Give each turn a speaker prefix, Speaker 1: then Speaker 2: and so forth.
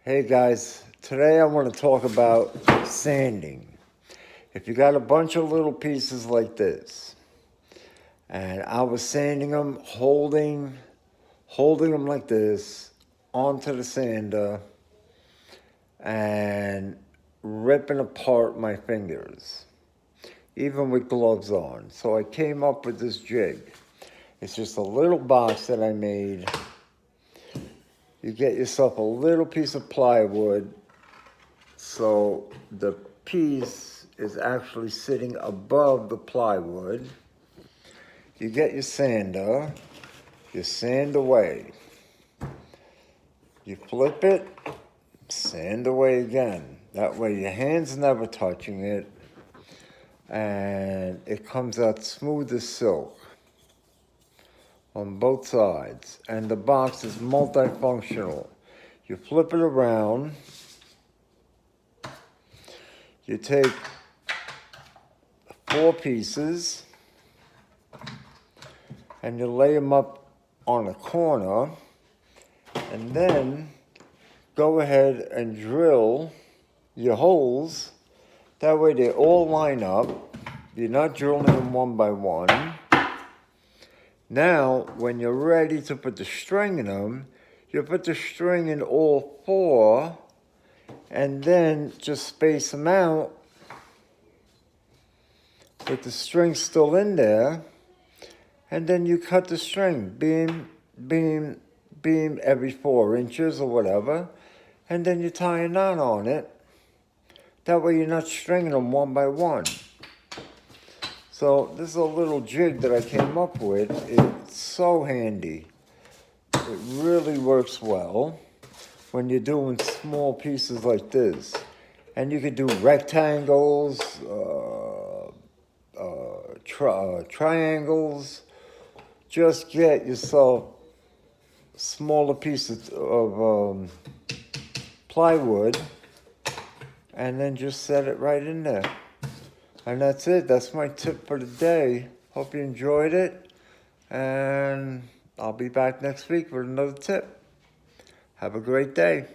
Speaker 1: Hey guys, today I want to talk about sanding. If you got a bunch of little pieces like this, and I was sanding them, holding them like this onto the sander and ripping apart my fingers, even with gloves on. So I came up with this jig. It's just a little box that I made. You get yourself a little piece of plywood, so the piece is actually sitting above the plywood. You get your sander, you sand away. You flip it, sand away again. That way your hand's never touching it, and it comes out smooth as silk on both sides. And the box is multifunctional. You flip it around, you take 4 pieces and you lay them up on a corner, and then go ahead and drill your holes. That way they all line up. You're not drilling them one by one. Now, when you're ready to put the string in them, you put the string in all 4, and then just space them out with the string still in there, and then you cut the string, beam every 4 inches or whatever, and then you tie a knot on it. That way you're not stringing them one by one. So this is a little jig that I came up with. It's so handy. It really works well when you're doing small pieces like this. And you could do rectangles, triangles. Just get yourself smaller pieces of plywood and then just set it right in there. And that's it. That's my tip for the day. Hope you enjoyed it. And I'll be back next week with another tip. Have a great day.